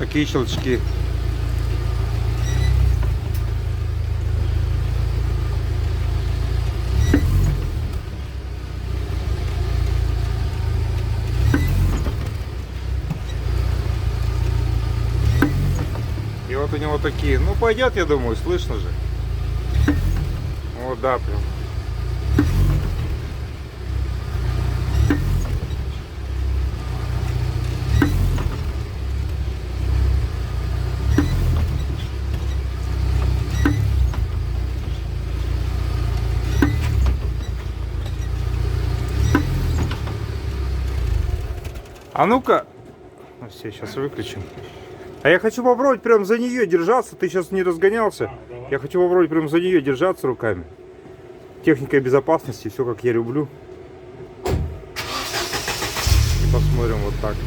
такие щелчки. И вот у него такие, ну пойдет, я думаю, слышно же. Вот, да, прям. А ну-ка, все, сейчас выключим. А я хочу попробовать прям за нее держаться. Ты сейчас не разгонялся. Я хочу попробовать прям за нее держаться руками. Техника безопасности, все как я люблю. И посмотрим вот так.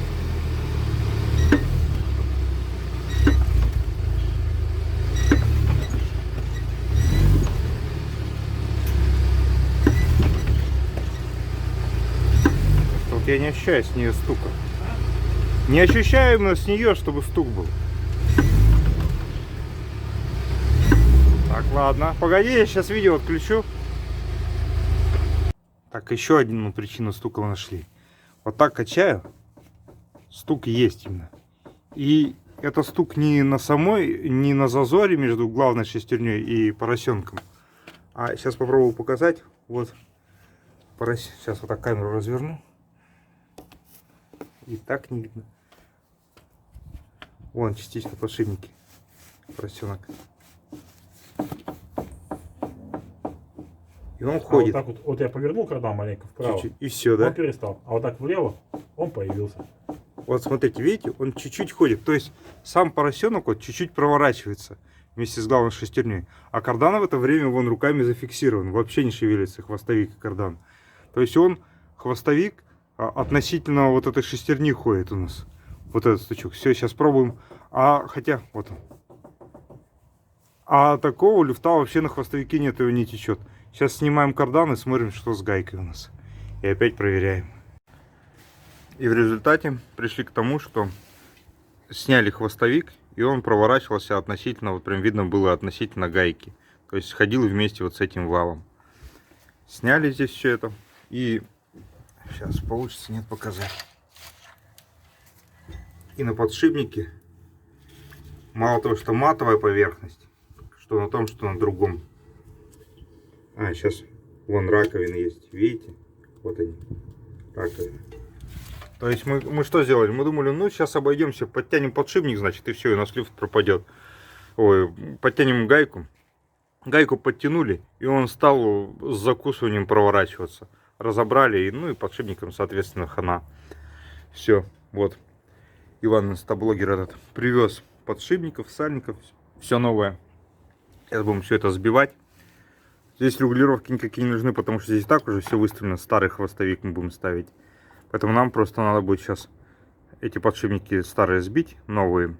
Вот я не ощущаю с нее стука. Не ощущаю именно с нее, чтобы стук был. Так, ладно. Погоди, я сейчас видео отключу. Так, еще одну причину стука мы нашли. Вот так качаю. Стук есть именно. И это стук не на самой, не на зазоре между главной шестерней и поросенком. А сейчас попробую показать. Вот. Сейчас вот так камеру разверну. И так не видно. Вон частично подшипники. Поросенок. И он ходит. Вот так вот я повернул кардан маленько вправо. Чуть-чуть, и все, да? Он перестал. А вот так влево он появился. Вот смотрите, видите, он чуть-чуть ходит. То есть сам поросенок вот чуть-чуть проворачивается вместе с главной шестерней. А кардан в это время вон руками зафиксирован. Вообще не шевелится хвостовик и кардан. То есть он, хвостовик, относительно вот этой шестерни ходит у нас. Вот этот стучок. Все, сейчас пробуем. Хотя, вот он. А такого люфта вообще на хвостовике нет, его не течет. Сейчас снимаем кардан и смотрим, что с гайкой у нас. И опять проверяем. И в результате пришли к тому, что сняли хвостовик, и он проворачивался относительно, вот прям видно было относительно гайки. То есть ходил вместе вот с этим валом. Сняли здесь все это. И сейчас получится, нет, показать. И на подшипнике мало того, что матовая поверхность, что на том, что на другом. Сейчас вон раковины есть, видите? Вот они, раковины. То есть мы что сделали? Мы думали, ну сейчас обойдемся, подтянем подшипник, значит, и все, и у нас люфт пропадет. Ой, подтянем гайку. Гайку подтянули, и он стал с закусыванием проворачиваться. Разобрали, ну и подшипником, соответственно, хана. Все, вот. Иван, инстаблогер этот, привез подшипников, сальников, все новое. Сейчас будем все это сбивать. Здесь регулировки никакие не нужны, потому что здесь так уже все выставлено. Старый хвостовик мы будем ставить. Поэтому нам просто надо будет сейчас эти подшипники старые сбить, новые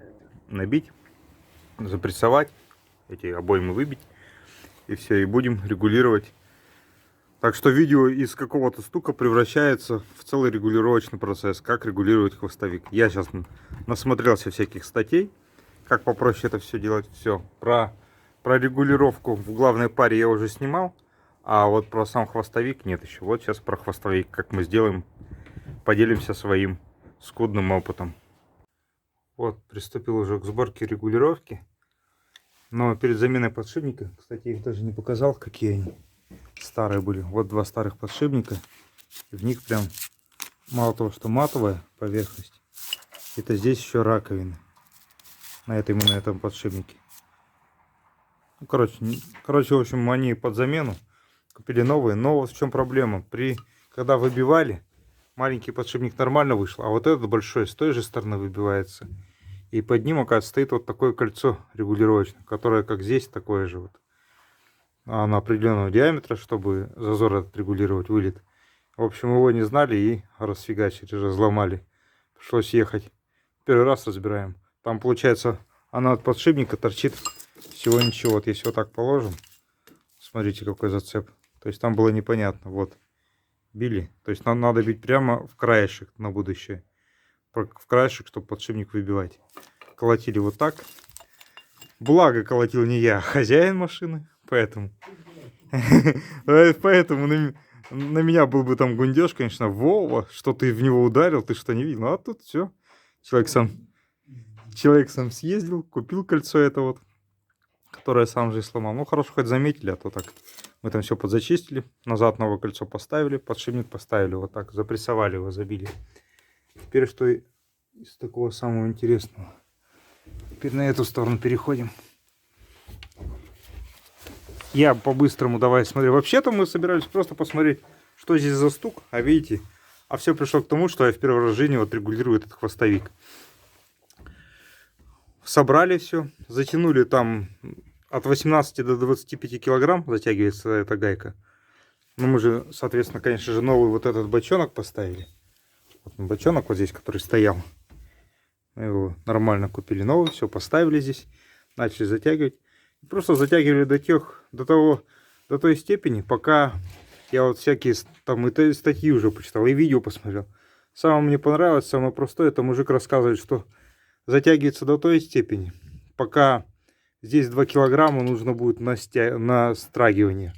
набить, запрессовать, эти обоймы выбить. И все, и будем регулировать. Так что видео из какого-то стука превращается в целый регулировочный процесс, как регулировать хвостовик. Я сейчас насмотрелся всяких статей, как попроще это все делать. Все, про регулировку в главной паре я уже снимал, а вот про сам хвостовик нет еще. Вот сейчас про хвостовик, как мы сделаем, поделимся своим скудным опытом. Вот, приступил уже к сборке регулировки. Но перед заменой подшипника, кстати, я их даже не показал, какие они старые были. Вот два старых подшипника. В них прям мало того, что матовая поверхность, это здесь еще раковины. На этом подшипнике. Ну, короче, в общем, они под замену купили новые. Но вот в чем проблема. Когда выбивали, маленький подшипник нормально вышел, а вот этот большой с той же стороны выбивается. И под ним, оказывается, стоит вот такое кольцо регулировочное, которое, как здесь, такое же вот. На определенного диаметра, чтобы зазор этот регулировать, вылет. В общем, его не знали и расфигачили, разломали. Пришлось ехать. Первый раз разбираем. Там, получается, она от подшипника торчит всего ничего. Вот если вот так положим, смотрите, какой зацеп. То есть там было непонятно. Вот, били. То есть нам надо бить прямо в краешек на будущее. В краешек, чтобы подшипник выбивать. колотили вот так. Благо колотил не я, а хозяин машины, поэтому... Поэтому на меня был бы там гундеж, конечно, Вова, что ты в него ударил, ты что не видел. А тут все. Человек сам съездил, купил кольцо это вот, которое сам же и сломал. Ну, хорошо, хоть заметили, а то так. Мы там все подзачистили, назад новое кольцо поставили, подшипник поставили, вот так, запрессовали его, забили. Теперь что из такого самого интересного. Теперь на эту сторону переходим. Я по-быстрому давай смотрю. Вообще-то мы собирались просто посмотреть, что здесь за стук. А видите, а все пришло к тому, что я в первый раз в жизни вот регулирую этот хвостовик. Собрали все, затянули там от 18 до 25 килограмм затягивается эта гайка. Ну мы же, соответственно, конечно же, новый вот этот бочонок поставили. Вот бочонок вот здесь, который стоял. Мы его нормально купили новый, все поставили здесь, начали затягивать. Просто затягивали до той степени, пока я вот всякие там и статьи уже почитал, и видео посмотрел. Самое мне понравилось, самое простое, это мужик рассказывает, что затягивается до той степени, пока здесь 2 килограмма нужно будет на страгивание.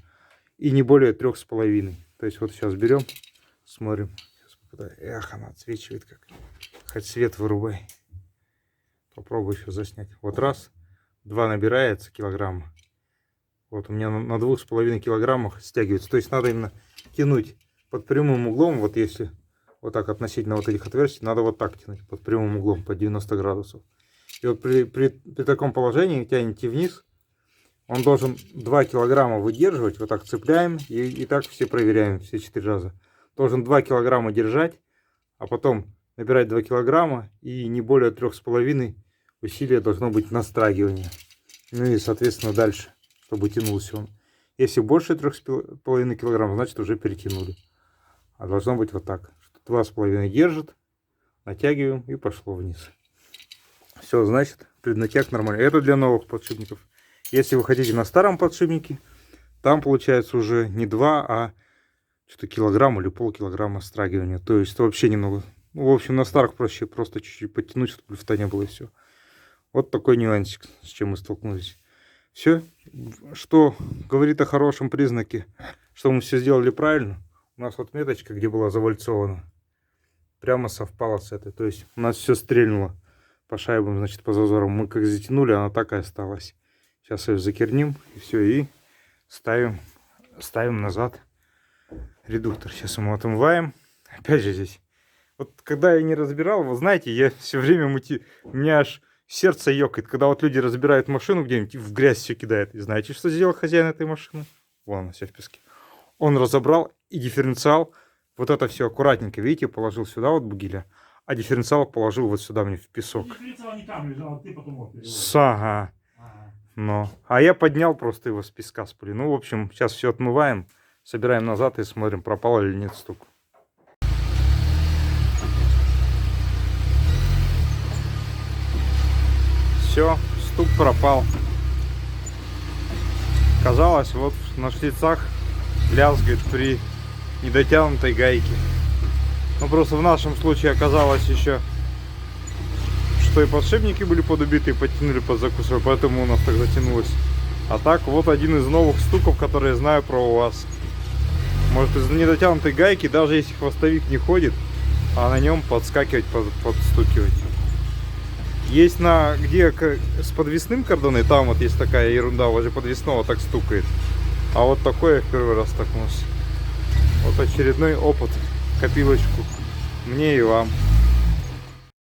И не более 3,5. То есть вот сейчас берем, смотрим. Эх, она отсвечивает как. Хоть свет вырубай. Попробуй еще заснять. Вот раз. 2 набирается килограмма. Вот у меня на 2,5 килограммах стягивается. То есть надо именно тянуть под прямым углом. Вот если вот так относительно вот этих отверстий, надо вот так тянуть под прямым углом, под 90 градусов. И вот при таком положении тянете вниз. Он должен 2 килограмма выдерживать. Вот так цепляем и так все проверяем, все 4 раза. Должен 2 килограмма держать, а потом набирать 2 килограмма и не более 3,5 усилия должно быть на страгивание. Ну и соответственно дальше, чтобы тянулся он. Если больше 3,5 килограмм, значит уже перетянули. А должно быть вот так. 2,5 держит, натягиваем и пошло вниз. Все, значит преднатяг нормальный. Это для новых подшипников. Если вы хотите на старом подшипнике, там получается уже не 2, а что-то килограмм или полкилограмма страгивания. То есть вообще немного. Ну, в общем, на старых проще просто чуть-чуть подтянуть, чтобы люфта не было, и все. Вот такой нюансик, с чем мы столкнулись. Все, что говорит о хорошем признаке, что мы все сделали правильно. У нас вот меточка, где была завальцована, прямо совпала с этой. То есть у нас все стрельнуло по шайбам, значит, по зазорам. Мы как затянули, она так и осталась. Сейчас ее закерним, и все, и ставим назад редуктор. Сейчас мы отмываем. Опять же здесь. Вот когда я не разбирал, вы знаете, я все время у меня аж сердце ёкает, когда вот люди разбирают машину где-нибудь, в грязь все кидают. И знаете, что сделал хозяин этой машины? Вон она вся в песке. Он разобрал и дифференциал, вот это все аккуратненько, видите, положил сюда вот бугеля, а дифференциал положил вот сюда мне в песок. Дифференциал не там лежал, а ты потом его перевел. Ага. Но. А я поднял просто его с песка с пыли. Ну, в общем, сейчас все отмываем, собираем назад и смотрим, пропал или нет стук. Все, стук пропал. Казалось, вот на шлицах лязгает при недотянутой гайке. Но просто в нашем случае оказалось еще, что и подшипники были подубиты, и подтянули под закусывай, поэтому у нас так затянулось. А так, вот один из новых стуков, которые я знаю про УАЗ. Может, из недотянутой гайки, даже если хвостовик не ходит, а на нем подскакивать, подстукивать. Есть где с подвесным кордоном, там вот есть такая ерунда, возле подвесного так стукает. А вот такой я в первый раз столкнулся. Вот очередной опыт, копилочку мне и вам.